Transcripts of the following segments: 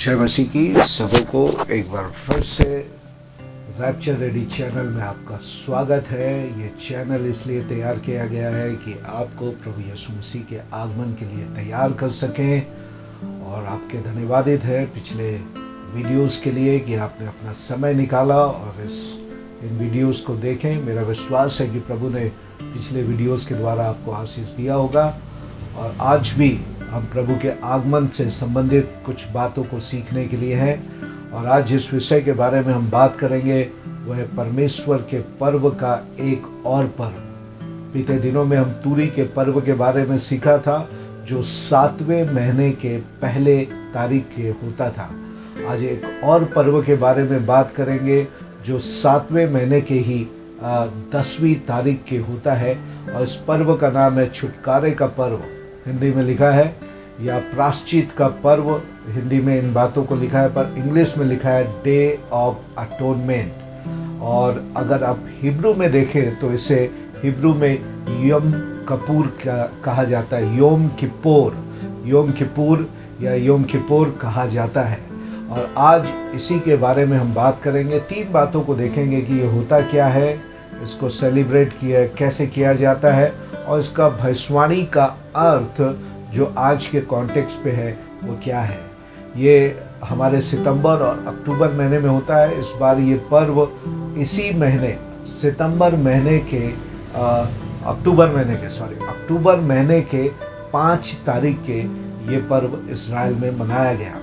जय मसीह की सबों को एक बार फिर से रैप्चर रेडी चैनल में आपका स्वागत है। ये चैनल इसलिए तैयार किया गया है कि आपको प्रभु यीशु मसीह के आगमन के लिए तैयार कर सकें। और आपके धन्यवादित है पिछले वीडियोस के लिए कि आपने अपना समय निकाला और इन वीडियोस को देखें। मेरा विश्वास है कि प्रभु ने पिछले वीडियोस के द्वारा आपको आशीष दिया होगा। और आज भी हम प्रभु के आगमन से संबंधित कुछ बातों को सीखने के लिए हैं। और आज जिस विषय के बारे में हम बात करेंगे वह है परमेश्वर के पर्व का एक और पर्व। बीते दिनों में हम तुरी के पर्व के बारे में सीखा था जो 7वें महीने के पहले तारीख के होता था। आज एक और पर्व के बारे में बात करेंगे जो 7वें महीने के ही 10वीं तारीख के होता है। और इस पर्व का नाम है छुटकारे का पर्व, हिंदी में लिखा है, या प्रायश्चित का पर्व हिंदी में इन बातों को लिखा है, पर इंग्लिश में लिखा है डे ऑफ अटोनमेंट। और अगर आप हिब्रू में देखें तो इसे हिब्रू में यम कपूर कहा जाता है, योम किप्पुर या योम किप्पुर कहा जाता है। और आज इसी के बारे में हम बात करेंगे। 3 बातों को देखेंगे कि ये होता क्या है, इसको सेलिब्रेट कैसे किया जाता है, और इसका भविष्यवाणी का अर्थ जो आज के कॉन्टेक्स्ट पे है वो क्या है। ये हमारे सितंबर और अक्टूबर महीने में होता है। इस बार ये पर्व इसी महीने अक्टूबर महीने के 5 तारीख के ये पर्व इस्राएल में मनाया गया।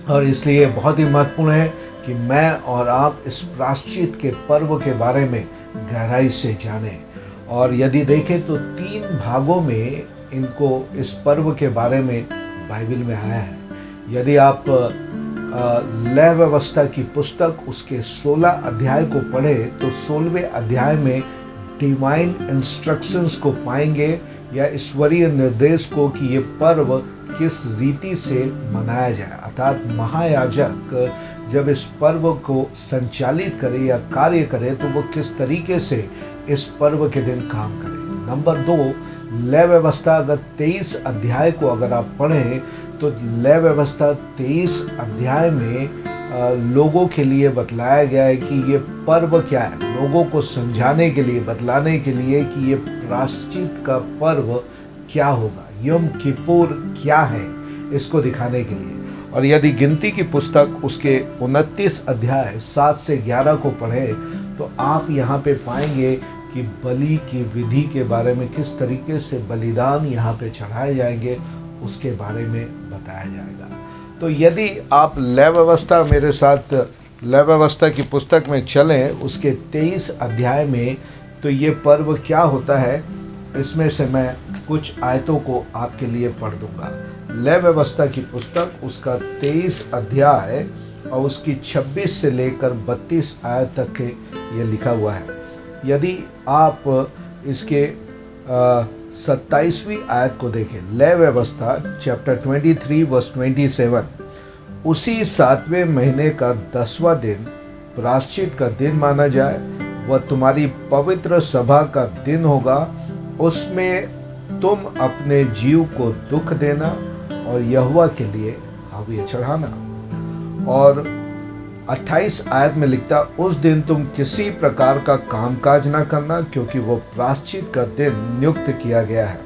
और इसलिए बहुत ही महत्वपूर्ण है कि मैं और आप इस प्रायश्चित के पर्व के बारे में गहराई से जानें। और यदि देखें तो 3 भागों में इस पर्व के बारे में बाइबल में आया है। यदि आप लय व्यवस्था की पुस्तक उसके 16 अध्याय को पढ़ें तो 16वें अध्याय में डिवाइन इंस्ट्रक्शंस को पाएंगे, या ईश्वरीय निर्देश को कि ये पर्व किस रीति से मनाया जाए। अर्थात महायाजक जब इस पर्व को संचालित करे या कार्य करे तो वो किस तरीके से इस पर्व के दिन काम करे। नंबर 2, लय व्यवस्था। अगर 23 अध्याय को अगर आप पढ़ें तो लय व्यवस्था 23 अध्याय में लोगों के लिए बतलाया गया है कि ये पर्व क्या है, लोगों को समझाने के लिए, बतलाने के लिए कि ये प्रायश्चित का पर्व क्या होगा, यम किप्पुर क्या है, इसको दिखाने के लिए। और यदि गिनती की पुस्तक उसके 29 अध्याय 7 से 11 को पढ़े तो आप यहाँ पे पाएंगे कि बलि की विधि के बारे में, किस तरीके से बलिदान यहाँ पे चढ़ाए जाएंगे उसके बारे में बताया जाएगा। तो यदि आप लय व्यवस्था मेरे साथ लय व्यवस्था की पुस्तक में चलें उसके 23 अध्याय में, तो ये पर्व क्या होता है इसमें से मैं कुछ आयतों को आपके लिए पढ़ दूंगा। लय व्यवस्था की पुस्तक उसका 23 अध्याय और उसकी 26 से लेकर 32 आयत तक ये लिखा हुआ है। यदि आप इसके 27वीं आयत को देखें, लय व्यवस्था चैप्टर 23 वर्स 27, उसी 7वें महीने का 10वां दिन प्रायश्चित का दिन माना जाए, वह तुम्हारी पवित्र सभा का दिन होगा। उसमें तुम अपने जीव को दुख देना और यहोवा के लिए हव्य चढ़ाना। और 28 आयत में लिखता, उस दिन तुम किसी प्रकार का कामकाज ना करना, क्योंकि वो प्रायश्चित का दिन नियुक्त किया गया है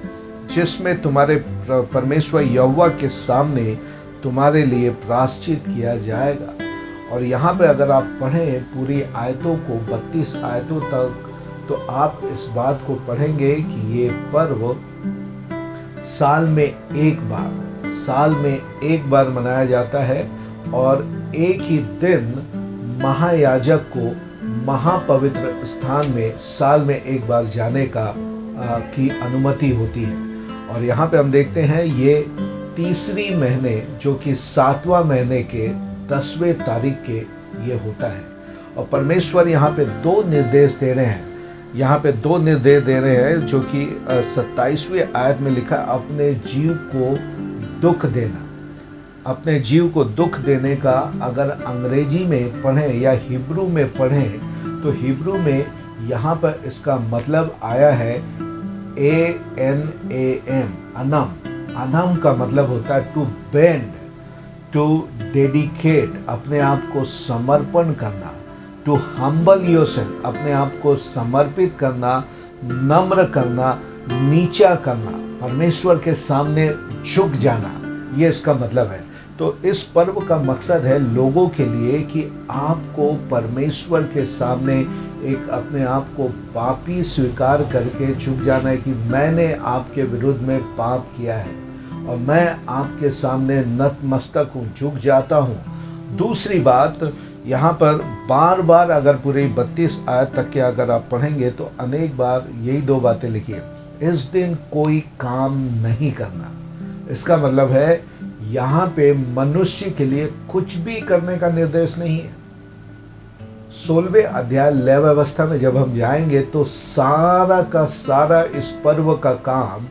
जिसमें तुम्हारे परमेश्वर यहोवा के सामने तुम्हारे लिए प्रायश्चित किया जाएगा। और यहाँ पे अगर आप पढ़ें पूरी आयतों को 32 आयतों तक, तो आप इस बात को पढ़ेंगे कि ये पर्व साल में एक बार मनाया जाता है। और एक ही दिन महायाजक को महापवित्र स्थान में साल में एक बार जाने की अनुमति होती है। और यहाँ पे हम देखते हैं ये 3री महीने जो कि 7वां महीने के 10वें तारीख के ये होता है। और परमेश्वर यहाँ पे 2 निर्देश दे रहे हैं जो कि 27वीं आयत में लिखा, अपने जीव को दुख देना। अपने जीव को दुख देने का अगर अंग्रेजी में पढ़ें या हिब्रू में पढ़ें तो हिब्रू में यहाँ पर इसका मतलब आया है ANAM। अनम का मतलब होता है टू बेंड, टू डेडिकेट, अपने आप को समर्पण करना, टू हम्बल योरसेल्फ, अपने आप को समर्पित करना, नम्र करना, नीचा करना, परमेश्वर के सामने झुक जाना, ये इसका मतलब है। तो इस पर्व का मकसद है लोगों के लिए कि आपको परमेश्वर के सामने एक अपने आप को पापी स्वीकार करके झुक जाना है कि मैंने आपके विरुद्ध में पाप किया है और मैं आपके सामने नतमस्तक हूँ, झुक जाता हूँ। दूसरी बात, यहाँ पर बार बार अगर पूरी 32 आयत तक के अगर आप पढ़ेंगे तो अनेक बार यही दो बातें लिखी है, इस दिन कोई काम नहीं करना। इसका मतलब है यहाँ पे मनुष्य के लिए कुछ भी करने का निर्देश नहीं है। 16वें अध्याय लय व्यवस्था में जब हम जाएंगे तो सारा का सारा इस पर्व का काम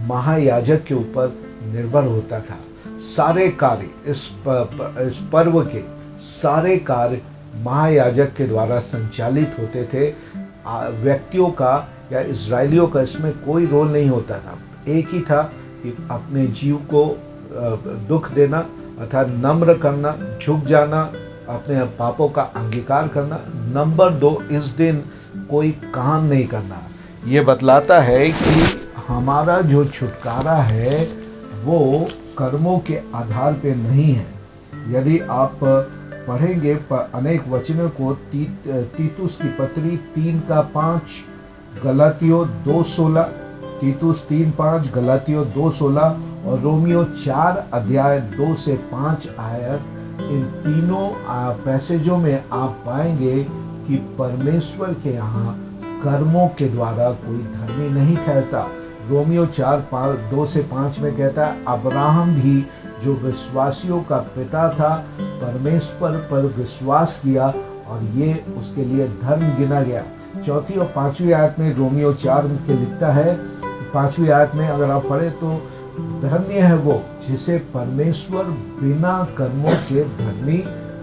महायाजक के ऊपर निर्भर होता था। सारे कार्य इस पर्व के सारे कार्य महायाजक के द्वारा संचालित होते थे। व्यक्तियों का या इजरायलियों का इसमें कोई रोल नहीं होता था। एक ही था कि अपने जीव को दुख देना अर्थात नम्र करना, झुक जाना, अपने पापों का अंगीकार करना। नंबर 2, इस दिन कोई काम नहीं करना। ये बतलाता है कि हमारा जो छुटकारा है वो कर्मों के आधार पे नहीं है। यदि आप पढ़ेंगे अनेक वचनों को, तीतुस की पत्री 3:5, गलातियों 2:16, तीतुस 3:5, गलातियों 2:16 और रोमियो 4 अध्याय 2 से 5 आयत, इन तीनों पैसेजों में आप पाएंगे कि परमेश्वर के यहाँ कर्मों के द्वारा कोई धर्मी नहीं ठहरता। रोमियो 4:2 से 5 में कहता है, अब्राहम भी जो विश्वासियों का पिता था, परमेश्वर पर विश्वास किया और ये उसके लिए धर्म गिना गया। 4 और 5वीं आयत में रोमियो 4 के लिखता है, 5वीं आयत में अगर आप पढ़े तो धन्य है वो जिसे परमेश्वर बिना कर्मों के धर्मी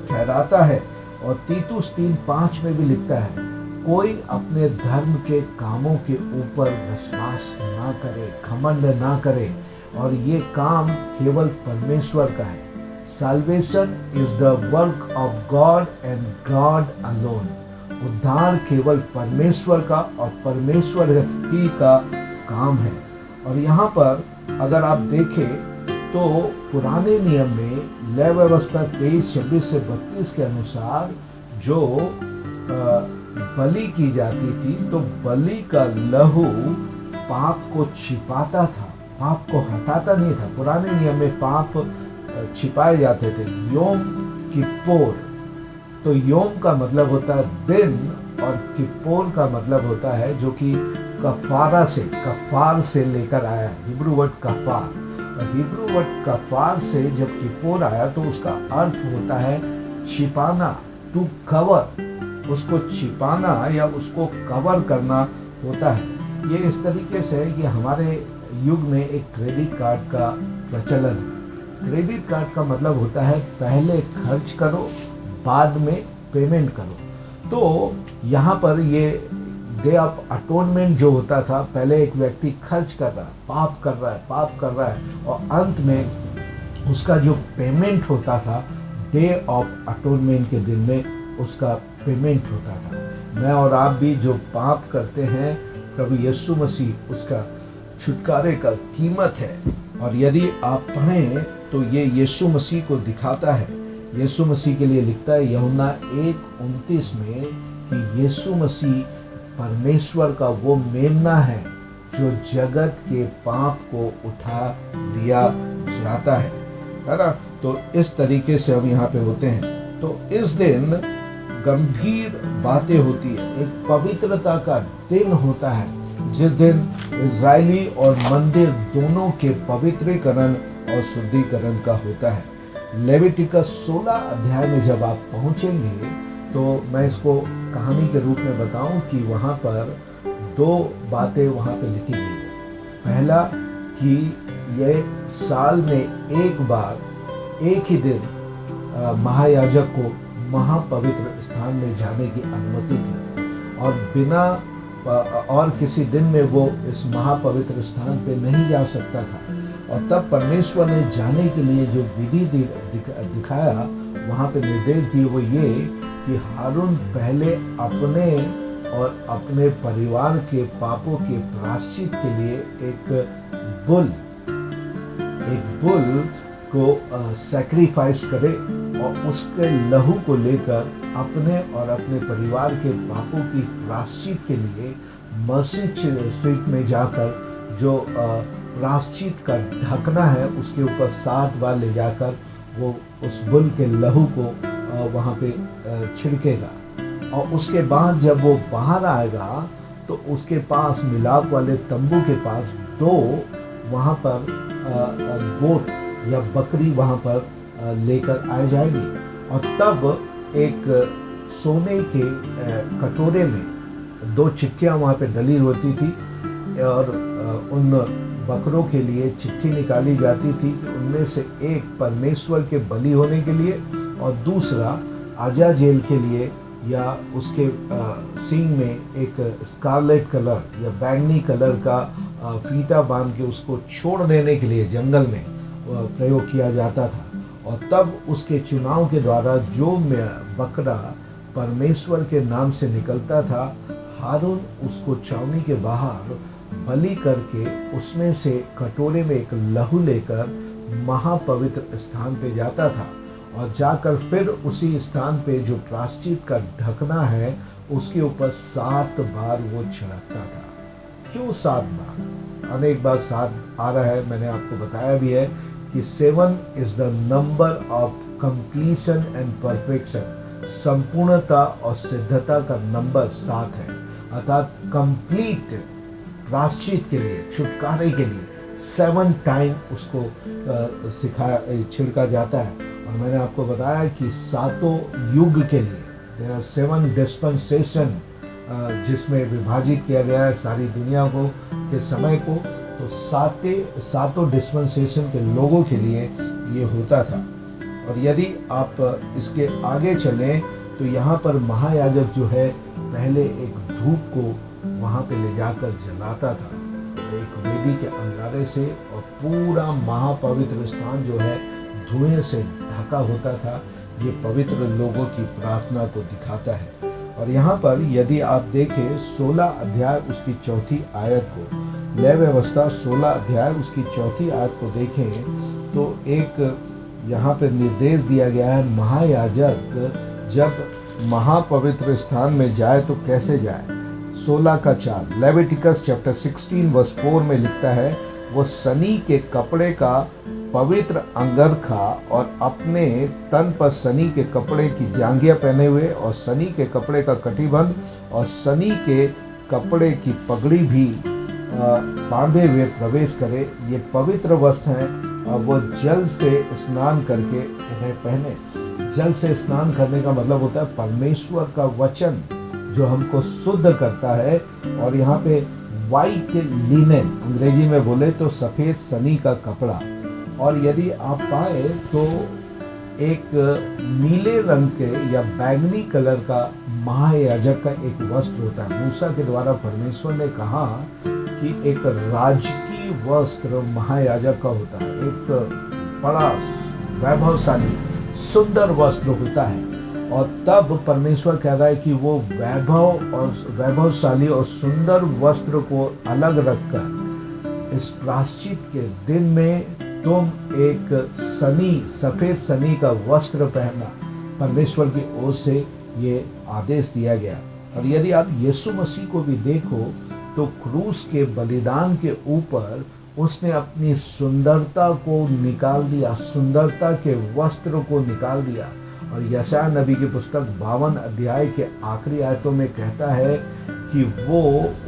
ठहराता है। और तीतुस 3:5 में भी लिखता है, कोई अपने धर्म के कामों के ऊपर विश्वास ना करे, घमंड ना करे, और ये काम केवल परमेश्वर का है। Salvation is the work of God and God alone. उद्धार केवल परमेश्वर का और परमेश्वर ही का काम है। और यहाँ पर अगर आप देखें तो पुराने नियम में लय व्यवस्था 23:26 से 32 के अनुसार जो बलि की जाती थी, तो बलि का लहू पाप को छिपाता था, पाप को हटाता नहीं था। पुराने नियम में पाप छिपाए जाते थे। योम किप्पोर, तो योम का मतलब होता है दिन और किप्पोर का मतलब होता है जो कि कफारा से, कफार से लेकर आया, हिब्रू वर्ड कफार। और हिब्रू वर्ड कफार से जब किप्पोर आया तो उसका अर्थ होता है छिपाना, टू कवर, उसको छिपाना या उसको कवर करना होता है। ये इस तरीके से है कि हमारे युग में एक क्रेडिट कार्ड का प्रचलन है। क्रेडिट कार्ड का मतलब होता है पहले खर्च करो, बाद में पेमेंट करो। तो यहाँ पर ये डे ऑफ अटोनमेंट जो होता था, पहले एक व्यक्ति खर्च कर रहा है, पाप कर रहा है और अंत में उसका जो पेमेंट होता था, डे ऑफ अटोनमेंट के दिन में उसका पेमेंट होता था। मैं और आप भी जो पाप करते हैं, प्रभु यीशु मसीह उसका छुटकारे का कीमत है। और यदि आप पढ़ें तो ये यीशु मसीह को दिखाता है। यीशु मसीह के लिए लिखता है यूहन्ना 1:29 में कि यीशु मसीह परमेश्वर का वो मेमना है जो जगत के पाप को उठा लिया जाता है ना। तो इस तरीके से हम यहाँ पे होते हैं। तो इस दिन गंभीर बातें होती है, एक पवित्रता का दिन होता है जिस दिन इजरायली और मंदिर दोनों के पवित्रीकरण और शुद्धिकरण का होता है। लेविटिकस 16 अध्याय में जब आप पहुंचेंगे तो मैं इसको कहानी के रूप में बताऊं कि वहाँ पर 2 बातें वहाँ पे लिखी गई है। पहला कि ये साल में एक बार एक ही दिन महायाजक को महापवित्र स्थान में जाने की अनुमति थी और बिना और किसी दिन में वो इस महापवित्र स्थान पे नहीं जा सकता था। और तब परमेश्वर ने जाने के लिए जो विधि दिखाया, वहाँ पे निर्देश दिए, वो ये कि हारून पहले अपने और अपने परिवार के पापों के प्रायश्चित के लिए एक बुल को सैक्रिफाइस करे और उसके लहू को लेकर अपने और अपने परिवार के पापों की प्रायश्चित के लिए मस्जिद सीट में जाकर जो प्रायश्चित का ढकना है उसके ऊपर 7 बार ले जाकर वो उस बुल के लहू को वहाँ पे छिड़केगा। और उसके बाद जब वो बाहर आएगा तो उसके पास मिलाप वाले तंबू के पास 2 वहाँ पर गोट या बकरी वहाँ पर लेकर आ जाएगी। और तब एक सोने के कटोरे में 2 चिट्ठियाँ वहाँ पे डली होती थी और उन बकरों के लिए चिट्ठी निकाली जाती थी कि उनमें से एक परमेश्वर के बलि होने के लिए और दूसरा अजाजेल के लिए, या उसके सींग में एक स्कारलेट कलर या बैंगनी कलर का फीता बांध के उसको छोड़ देने के लिए जंगल में प्रयोग किया जाता था। और तब उसके चुनाव के द्वारा जो बकरा परमेश्वर के नाम से निकलता था, हारून उसको छावनी के बाहर बलि करके उसमें से कटोरे में एक लहू लेकर महापवित्र स्थान पे जाता था और जाकर फिर उसी स्थान पे जो प्रायश्चित का ढकना है उसके ऊपर 7 बार वो छिड़कता था। क्यों 7 बार? अनेक बार 7 आ रहा है, मैंने आपको बताया भी है कि 7 is the number of completion and perfection. संपूर्णता और सिद्धता का नंबर 7 है, अर्थात कंप्लीट प्रायश्चित के लिए, छुटकारे के लिए 7 टाइम उसको छिड़का जाता है। और मैंने आपको बताया कि 7 युग के लिए देयर आर 7 डिस्पेंसेशन, जिसमें विभाजित किया गया है सारी दुनिया को के समय को। तो 7 डिस्पेंसेशन के लोगों के लिए ये होता था। और यदि आप इसके आगे चलें तो यहाँ पर महायाजक जो है पहले एक धूप को वहाँ पे ले जाकर जलाता था एक वेदी के अंगारे से, और पूरा महापवित्र स्थान जो है धुएं से ढका होता था। ये पवित्र लोगों की प्रार्थना को दिखाता है। और यहाँ पर यदि आप देखें 16 अध्याय उसकी 4थी आयत को, लय व्यवस्था 16 अध्याय उसकी 4थी आयत को देखें तो एक यहाँ पे निर्देश दिया गया है, महायाजक जब महापवित्र स्थान में जाए तो कैसे जाए। 16:4 लेविटिकस चैप्टर 16 वर्स 4 में लिखता है, वो सनी के कपड़े का पवित्र अंगरखा और अपने तन पर सनी के कपड़े की जांघिया पहने हुए और सनी के कपड़े का कटिबंध और सनी के कपड़े की पगड़ी भी बांधे हुए प्रवेश करे। ये पवित्र वस्त्र हैं और वो जल से स्नान करके इन्हें पहने। जल से स्नान करने का मतलब होता है परमेश्वर का वचन जो हमको शुद्ध करता है। और यहाँ पे वाइट लिनेन, अंग्रेजी में बोले तो सफ़ेद सनी का कपड़ा। और यदि आप पाए तो एक नीले रंग के या बैंगनी कलर का महायाजक का एक वस्त्र होता है। मूसा के द्वारा परमेश्वर ने कहा कि एक राजकीय वस्त्र महायाजक का होता है, एक बड़ा वैभवशाली सुंदर वस्त्र होता है। और तब परमेश्वर कह रहा है कि वो वैभवशाली और सुंदर वस्त्र को अलग रखकर इस प्रायश्चित के दिन में तुम एक सफेद सनी का वस्त्र पहनना। परमेश्वर की ओर से ये आदेश दिया गया। और यदि आप यीशु मसीह को भी देखो तो क्रूस के बलिदान के ऊपर उसने अपनी सुंदरता को निकाल दिया, सुंदरता के वस्त्र को निकाल दिया। और यशायाह नबी की पुस्तक 52 अध्याय के आखिरी आयतों में कहता है कि वो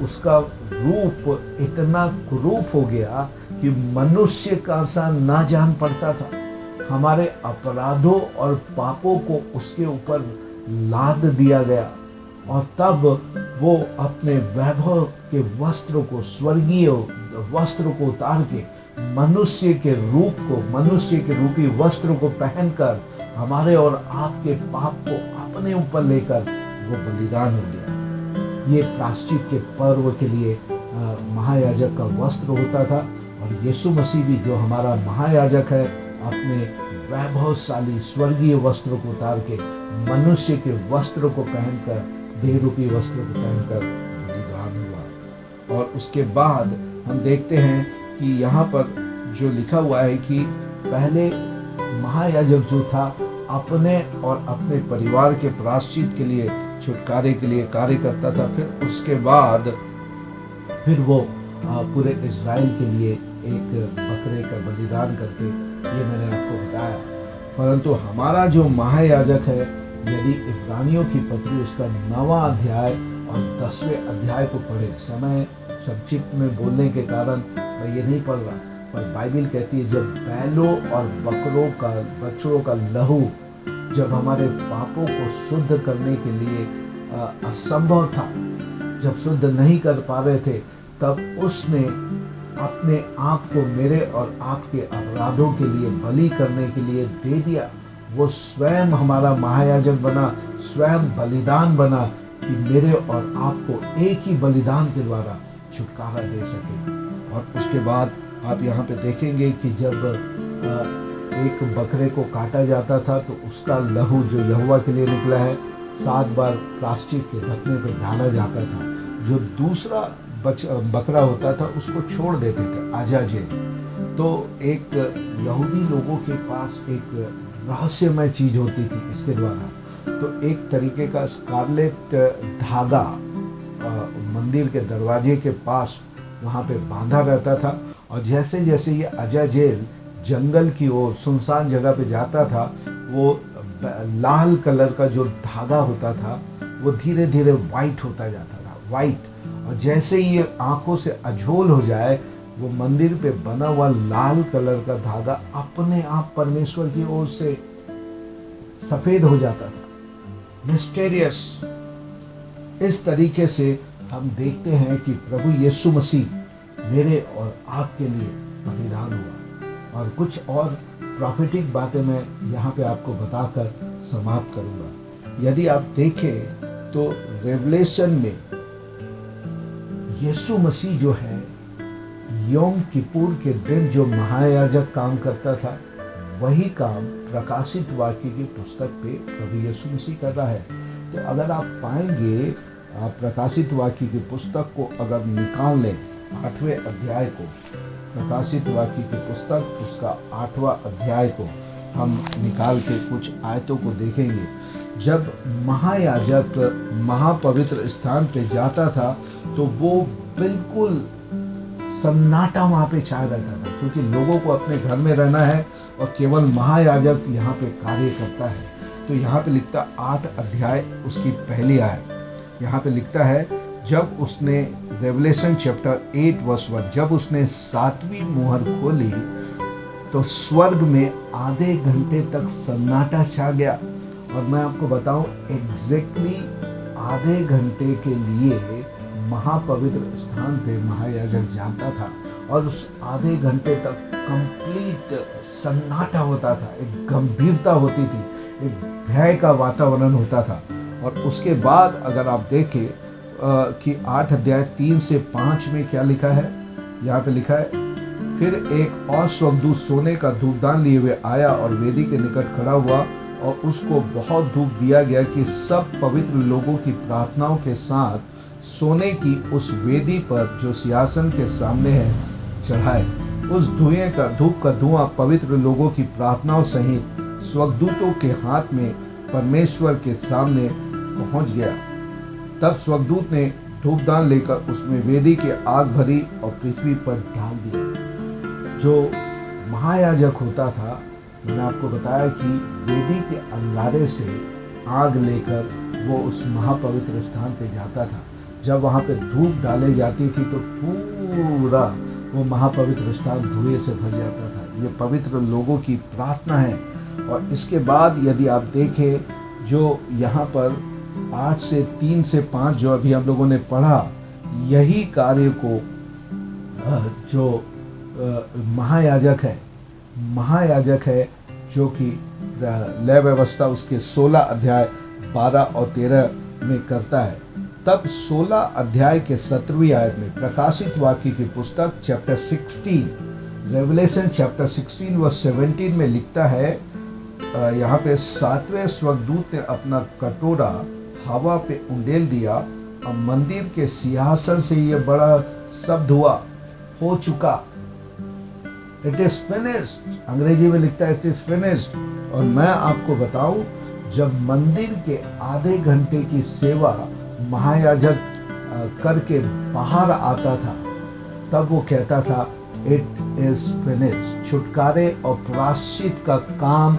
उसका रूप इतना कुरूप हो गया कि मनुष्य का सा ना जान पड़ता था। हमारे अपराधों और पापों को उसके ऊपर लाद दिया गया। और तब वो अपने वैभव के वस्त्र को, स्वर्गीय वस्त्र को उतार के मनुष्य के रूप को, मनुष्य के रूपी वस्त्र को पहनकर हमारे और आपके पाप को अपने ऊपर लेकर वो बलिदान हो गया। ये प्रायश्चित के पर्व के लिए महायाजक का वस्त्र होता था। और यीशु मसीह भी जो हमारा महायाजक है, अपने वैभवशाली स्वर्गीय वस्त्र को उतार के मनुष्य के वस्त्र को पहनकर, देह रूपी वस्त्र को पहनकर बलिदान हुआ। और उसके बाद हम देखते हैं कि यहाँ पर जो लिखा हुआ है कि पहले महायाजक जो था अपने और अपने परिवार के प्रायश्चित के लिए, छुटकारे के लिए कार्य करता था। फिर उसके बाद फिर वो पूरे इज़राइल के लिए एक बकरे का बलिदान करके, ये मैंने आपको बताया। परंतु हमारा जो महायाजक है, यदि इब्रानियों की पत्री उसका 9वां अध्याय और 10वें अध्याय को पढ़े, समय संक्षिप्त में बोलने के कारण मैं ये नहीं पढ़ रहा, पर बाइबल कहती है जब बैलों और बछड़ों का लहू जब हमारे पापों को शुद्ध करने के लिए असंभव था, जब शुद्ध नहीं कर पा रहे थे, तब उसने अपने आप को मेरे और आपके अपराधों के लिए बलि करने के लिए दे दिया। वो स्वयं हमारा महायाजक बना, स्वयं बलिदान बना कि मेरे और आपको एक ही बलिदान के द्वारा छुटकारा दे सके। और उसके बाद आप यहाँ पे देखेंगे कि जब एक बकरे को काटा जाता था तो उसका लहू जो यहोवा के लिए निकला है 7 बार प्रायश्चित के ढकने पर डाला जाता था। जो दूसरा बकरा होता था उसको छोड़ देते थे आजाजेल। तो एक यहूदी लोगों के पास एक रहस्यमय चीज होती थी इसके द्वारा। तो एक तरीके का स्कारलेट धागा मंदिर के दरवाजे के पास वहाँ पे बांधा रहता था, और जैसे जैसे ये अजाजेल जंगल की ओर सुनसान जगह पे जाता था, वो लाल कलर का जो धागा होता था वो धीरे धीरे वाइट होता जाता था, वाइट। और जैसे ही ये आंखों से अझोल हो जाए, वो मंदिर पे बना हुआ लाल कलर का धागा अपने आप परमेश्वर की ओर से सफेद हो जाता था, मिस्टीरियस। इस तरीके से हम देखते हैं कि प्रभु यीशु मसीह मेरे और आपके लिए बलिदान हुआ। और कुछ और प्रॉफिटिक बातें मैं यहाँ पे आपको बताकर समाप्त करूँगा। यदि आप देखें तो रेवलेशन में यीशु मसीह जो है योम किपुर के दिन जो महायाजक काम करता था, वही काम प्रकाशित वाक्य की पुस्तक पे प्रभु यीशु मसीह कर रहा है। तो अगर आप पाएंगे, आप प्रकाशित वाक्य की पुस्तक को अगर निकाल लें, 8वें अध्याय को, प्रकाशित वाक्य की पुस्तक उसका 8वां अध्याय को हम निकाल के कुछ आयतों को देखेंगे। जब महायाजक महापवित्र स्थान पे जाता था तो वो बिल्कुल सन्नाटा वहाँ पे छाया रहता था, क्योंकि लोगों को अपने घर में रहना है और केवल महायाजक यहाँ पे कार्य करता है। तो यहाँ पे लिखता 8 अध्याय उसकी पहली आयत, यहाँ पे लिखता है जब उसने, रेवलेशन चैप्टर 8 वर्स 1, जब उसने 7वीं मुहर खोली तो स्वर्ग में आधे घंटे तक सन्नाटा छा गया। और मैं आपको बताऊं, एग्जैक्टली आधे घंटे के लिए महापवित्र स्थान पे महायाजक जाता था और उस आधे घंटे तक कंप्लीट सन्नाटा होता था, एक गंभीरता होती थी, एक भय का वातावरण होता था। और उसके बाद अगर आप देखें कि 8 अध्याय 3 से 5 में क्या लिखा है, यहाँ पे लिखा है, फिर एक और स्वर्गदूत सोने का धूपदान लिए हुए आया और वेदी के निकट खड़ा हुआ और उसको बहुत धूप दिया गया कि सब पवित्र लोगों की प्रार्थनाओं के साथ सोने की उस वेदी पर जो सिंहासन के सामने है चढ़ाए। उस धूप का धुआं पवित्र लोगों की प्रार्थनाओं सहित स्वर्गदूतों के हाथ में परमेश्वर के सामने पहुंच गया। तब स्वर्गदूत ने धूपदान लेकर उसमें वेदी के आग भरी और पृथ्वी पर डाल दिया। जो महायाजक होता था, मैंने आपको बताया कि वेदी के अंगारे से आग लेकर वो उस महापवित्र स्थान पे जाता था। जब वहाँ पे धूप डाले जाती थी तो पूरा वो महापवित्र स्थान धुएं से भर जाता था। ये पवित्र लोगों की प्रार्थना है। और इसके बाद यदि आप देखें, जो यहाँ पर 8 से 3 से 5 जो अभी हम लोगों ने पढ़ा, यही कार्य को जो महायाजक है जो कि लय व्यवस्था उसके 16 अध्याय 12 और 13 में करता है। तब 16 अध्याय के 17वीं आयत में प्रकाशित वाक्य की पुस्तक चैप्टर 16 रेवलेशन चैप्टर 16 वर्स 17 में लिखता है, यहाँ पे 7वें स्वर्गदूत ने अपना कटोरा हवा पे उंडेल दिया और मंदिर के सिंहासन से ये बड़ा शब्द हुआ, हो चुका, इट इज फिनिश्ड। अंग्रेजी में लिखता है इट इज फिनिश्ड। और मैं आपको बताऊं, जब मंदिर के आधे घंटे की सेवा महायाजक करके बाहर आता था, तब वो कहता था इट इज फिनिश्ड। छुटकारे और प्रायश्चित का काम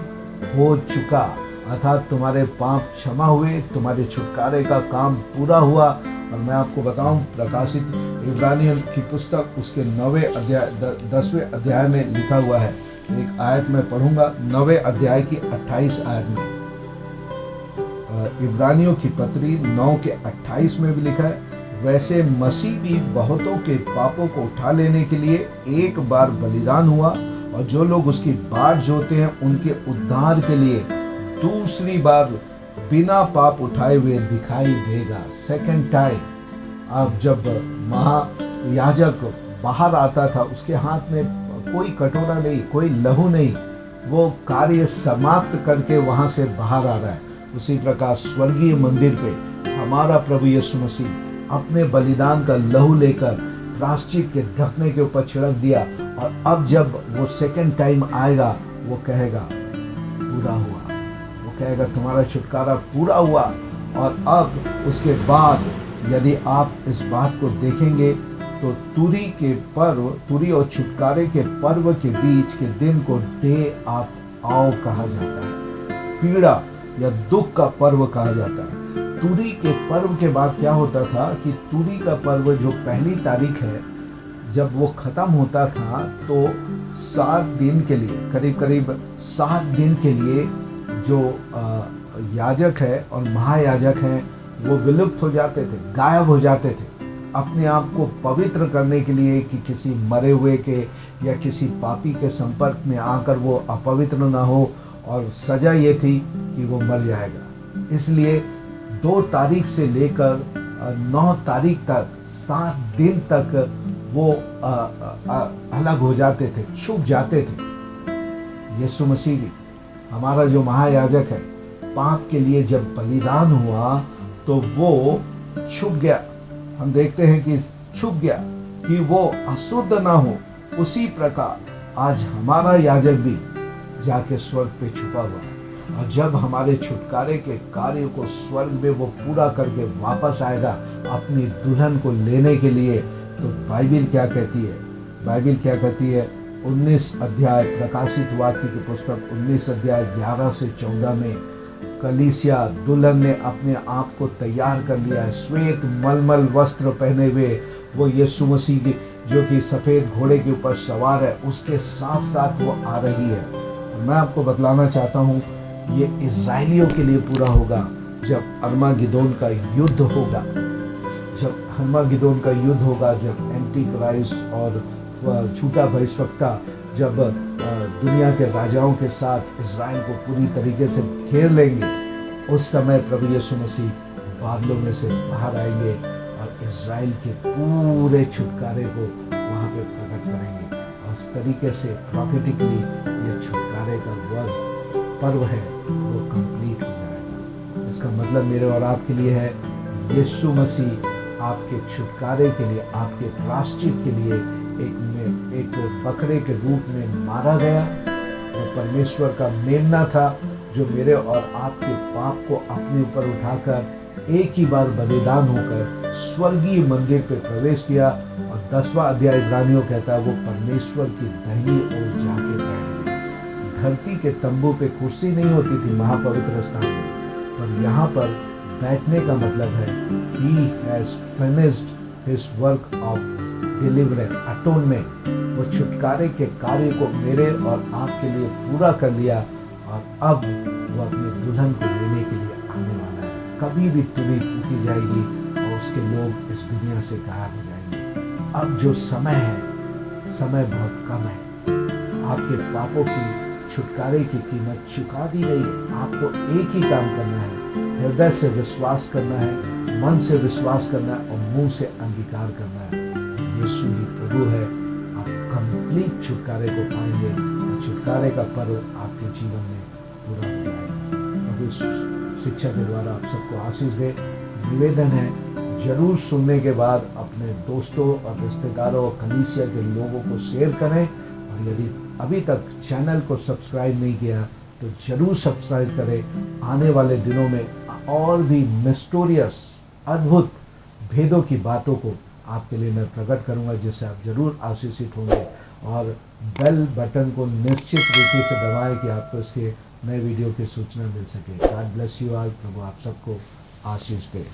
हो चुका, अर्थात तुम्हारे पाप क्षमा हुए, तुम्हारे छुटकारे का काम पूरा हुआ। और मैं आपको बताऊं, प्रकाशित इब्रानियों की पुस्तक उसके 9वें अध्याय 10वें अध्याय में लिखा हुआ है। एक आयत में पढ़ूंगा, 9वें अध्याय की 28 आयत में। इब्रानियों की पत्री 9 के 28 में भी लिखा है, वैसे मसीह भी बहुतों के पापों को उठा लेने के लिए एक बार बलिदान हुआ, और जो लोग उसकी बाट जोते हैं उनके उद्धार के लिए दूसरी बार बिना पाप उठाए हुए दिखाई देगा। Second time. अब जब महायाजक बाहर आता था, उसके हाथ में कोई कटोरा नहीं, कोई लहू नहीं, वो कार्य समाप्त करके वहां से बाहर आ रहा है। उसी प्रकार स्वर्गीय मंदिर पे हमारा प्रभु यीशु मसीह अपने बलिदान का लहू लेकर प्रायश्चित के ढकने के ऊपर छिड़क दिया, और अब जब वो सेकंड टाइम आएगा, वो कहेगा पूरा हुआ, वो कहेगा तुम्हारा छुटकारा पूरा हुआ। और अब उसके बाद यदि आप इस बात को देखेंगे तो तुरी के पर्व, तुरी और छुटकारे के पर्व के बीच के दिन को डे ऑफ आओ कहा जाता है, पीड़ा या दुख का पर्व कहा जाता है। तुरी के पर्व के बाद क्या होता था कि तुरी का पर्व जो पहली तारीख है, जब वो खत्म होता था तो 7 दिन के लिए, करीब करीब 7 दिन के लिए जो याजक है और महायाजक हैं वो विलुप्त हो जाते थे, गायब हो जाते थे, अपने आप को पवित्र करने के लिए कि किसी मरे हुए के या किसी पापी के संपर्क में आकर वो अपवित्र ना हो। और सजा ये थी कि वो मर जाएगा। इसलिए 2 तारीख से लेकर 9 तारीख तक 7 दिन तक वो अलग हो जाते थे, छुप जाते थे। यीशु मसीह हमारा जो महायाजक है, पाप के लिए जब बलिदान हुआ तो वो छुप गया। हम देखते हैं कि छुप गया कि वो अशुद्ध ना हो। उसी प्रकार आज हमारा याजक भी जाके स्वर्ग पे छुपा हुआ है, और जब हमारे छुटकारे के कार्य को स्वर्ग में वो पूरा करके वापस आएगा अपनी दुल्हन को लेने के लिए, तो बाइबिल क्या कहती है? बाइबिल क्या कहती है? 19 अध्याय प्रकाशित वाक्य की पुस्तक 19 अध्याय 11 से 14 में कलीसिया दुल्हन ने अपने आप को तैयार कर लिया है, श्वेत मलमल वस्त्र पहने हुए वो यीशु मसीह की जो कि सफेद घोड़े के ऊपर सवार है, उसके साथ साथ वो आ रही है। और मैं आपको बतलाना चाहता हूँ, ये इज़राइलियों के लिए पूरा होगा जब अर्मागिदोन का युद्ध होगा। जब अर्मागिदोन का युद्ध होगा, जब एंटी क्राइस्ट और झूठा भविष्यवक्ता जब दुनिया के राजाओं के साथ इज़राइल को पूरी तरीके से घेर लेंगे, उस समय प्रभु यीशु मसीह बादलों में से बाहर आएंगे और इज़राइल के पूरे छुटकारे को वहाँ पे प्रकट करेंगे। और इस तरीके से प्रॉफिटिकली ये छुटकारे का पर्व है वो कंप्लीट हो जाएगा। इसका मतलब मेरे और आपके लिए है, यीशु मसीह आपके छुटकारे के लिए, आपके प्रायश्चित के लिए एक बकरे के रूप में मारा गया। वो परमेश्वर का मेमना था जो मेरे और आपके पाप को अपने ऊपर उठाकर एक ही बार बलिदान होकर स्वर्गीय मंदिर पे प्रवेश किया। और 10वां अध्याय इब्रानियों कहता है वो परमेश्वर की दाहिनी ओर जाके बैठ गया। धरती के तंबू पे कुर्सी नहीं होती थी महापवित्र स्थान में, पर यहाँ पर बैठने का मतलब है He has finished his work of deliverance, atonement। वो छुटकारे के कार्य को मेरे और आपके लिए पूरा कर लिया, और अब वो अपने दुल्हन को लेने के लिए आने वाला है। कभी भी तुरी फूकी जाएगी और उसके लोग इस दुनिया से गायब हो जाएंगे। अब जो समय है, समय बहुत कम है। आपके पापों की छुटकारे की कीमत चुका दी गई है। आपको एक ही काम करना है, हृदय से विश्वास करना है, मन से विश्वास करना है और मुंह से अंगीकार करना है। यीशु ही प्रभु है। आप कंप्लीट छुटकारे को पाएंगे और छुटकारे का पर्व आपके जीवन में पूरा हो जाएगा। प्रभु इस शिक्षा के द्वारा आप सबको आशीष दे। निवेदन है, जरूर सुनने के बाद अपने दोस्तों और रिश्तेदारों और कलीसिया के लोगों को शेयर करें, और यदि अभी तक चैनल को सब्सक्राइब नहीं किया तो जरूर सब्सक्राइब करें। आने वाले दिनों में और भी मिस्टीरियस अद्भुत भेदों की बातों को आपके लिए मैं प्रकट करूंगा, जिससे आप जरूर आशीषित होंगे। और बेल बटन को निश्चित रीति से दबाएं कि आपको इसके नए वीडियो की सूचना मिल सके। God bless you all. प्रभु आप सबको आशीष दे।